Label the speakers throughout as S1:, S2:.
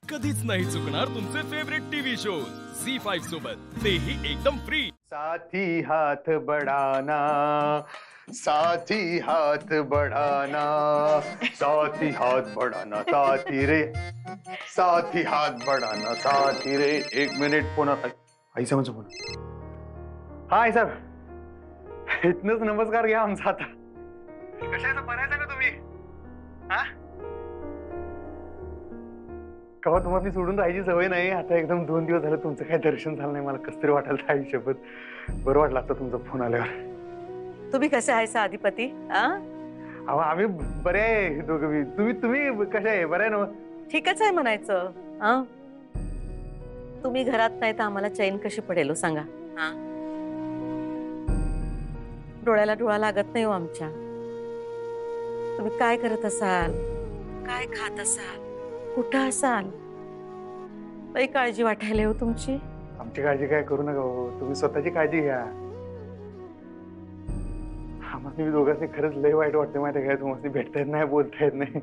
S1: कधीच नाही चुकणार तुमचे फेवरेट टीव्ही शोज झी5 सोबत, तेही एकदम फ्री।
S2: साथी हाथ बढ़ाना, साथी हाथ बढ़ाना, साथी हाथ बढ़ाना, साथी रे, साथी हाथ बढ़ाना, साथी रे। एक मिनिट फोन आता, आई समज फोन। हाय सर, इथनच नमस्कार घ्या आमचा आता। कशाचं बनायचं का तुम्ही? हा कवा तुम्हाला सोडून राहायची सवय नाही। आता एकदम 2 दिवस झाले तुमचं काही दर्शन झालं नाही। मला कसं तरी वाटायला आई शपथ बरं वाटलं आता तुमचा फोन आल्यावर।
S3: तुम्ही कसे आहेस आदिपती?
S2: अहो आम्ही बरे आहे दोघं। तुम्ही कसे आहे? बरे आहे ना?
S3: ठीकच आहे म्हणायचं। तुम्ही घरात नाही तर आम्हाला चैन कशी पडेल हो सांगा? डोळ्याला डोळा लागत नाही हो आमच्या। तुम्ही काय करत असाल, काय खात असाल, कुठं असाल, लई काळजी वाटायला हो तुमची।
S2: आमची काळजी काय करू नका हो, तुम्ही स्वतःची काळजी घ्या। आम्हाला तुम्ही दोघांनी खरंच लय वाईट वाटते माहिती आहे का? तुम्हाला भेटता येत नाही, बोलता येत नाही।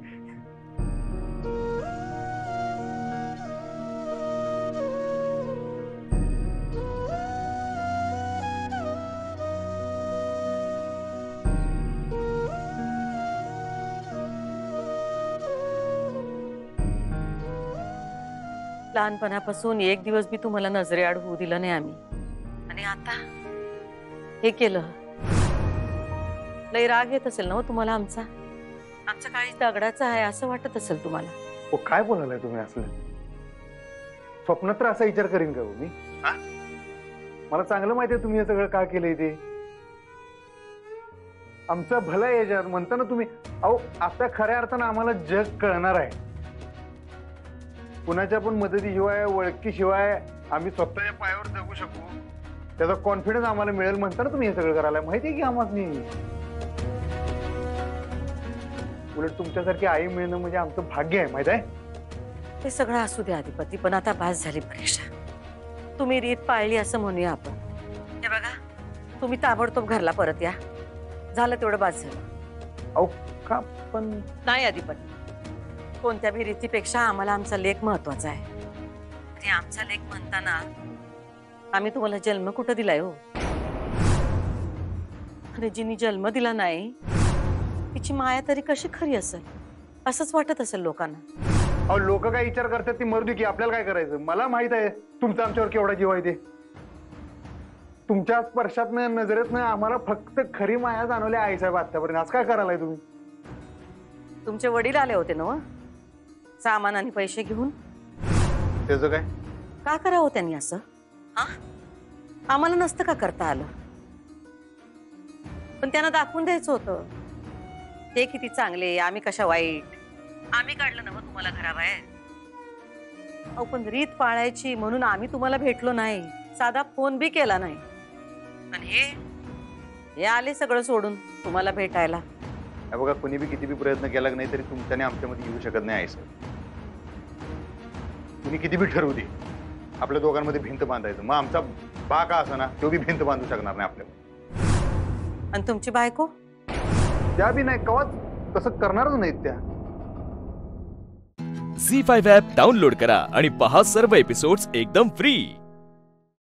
S3: लहानपणापासून एक दिवस बी तुम्हाला नजरेआड होऊ दिलं नाही आम्ही, आणि आता हे केलं। लई राग येत असेल ना हो तुम्हाला आमचा? आमचा काळी दगडाचा आहे असं वाटत असेल तुम्हाला?
S2: हो काय बोलायलाय तुम्ही असलं? स्वप्नात तर असा विचार करीन का हो मी? मला चांगलं माहिती आहे तुम्ही हे सगळं का केलंय ते। आमचं भलं आहे याच्यात म्हणता ना तुम्ही। अहो आता खऱ्या अर्थानं आम्हाला जग कळणार आहे। कुणाच्या पण मदतीशिवाय, ओळखीशिवाय आम्ही स्वतःच्या पायावर जगू शकू, त्याचा कॉन्फिडन्स आम्हाला मिळेल म्हणता ना तुम्ही हे सगळं करायला। माहिती आहे की आम्हाला उलट तुमच्यासारखी आई मिळणं म्हणजे आमचं भाग्य आहे, माहित आहे?
S3: ते सगळं असू दे आदिपती, पण आता बास झाली परीक्षा। तुम्ही रीत पाळली असं म्हणूया आपण। हे बघा, तुम्ही ताबडतोब घरला परत या। झालं तेवढं बास झालं।
S2: अहो का पण?
S3: नाही आदिपती, कोणत्या भी रीतीपेक्षा आम्हाला आमचा लेख महत्वाचा आहे। आणि आमचा लेख म्हणताना आम्ही तुम्हाला जन्म कुठं दिलाय हो? आणि जिनी जन्म दिला नाही तिची माया तरी कशी खरी असेल असंच वाटत असेल लोकांना।
S2: अहो लोक काय विचार करतात ती मर्दी की, आपल्याला काय करायचं? मला माहित आहे तुमचा आमच्यावर केवढा जीव आहे ते। तुमच्या स्पर्शातनं, नजरेतनं आम्हाला फक्त खरी माया जाणवली आई साहेब आतापर्यंत। असं काय करायलाय तुम्ही?
S3: तुमचे वडील आले होते ना सामान आणि पैसे घेऊन?
S2: त्याचं काय?
S3: का करावं त्यांनी असं? आम्हाला नसतं का करता आलं? पण त्यांना दाखवून द्यायचं होतं ते किती चांगले, आम्ही कशा वाईट। आम्ही काढलं ना तुम्हाला घराबाहेर। अहो पण रीत पाळायची म्हणून आम्ही तुम्हाला भेटलो नाही, साधा फोन बी केला नाही। पण हे आले सगळं सोडून तुम्हाला भेटायला।
S2: बघा, कोणी बी किती बी प्रयत्न केला नाही तरी तुमच्याने आमच्यामध्ये येऊ शकत नाही आई साहेब। तुम्ही किती बी ठरवू दे आपल्या दोघांमध्ये भिंत बांधायचं, मग आमचा बा का असं ना तो बी भिंत बांधू शकणार नाही आपल्याला।
S3: आणि तुमची बायको?
S2: त्या बी नाही, कवाच तसं करणारच नाहीत त्या।
S1: झी5 ॲप डाउनलोड करा आणि पहा सर्व एपिसोड्स एकदम फ्री।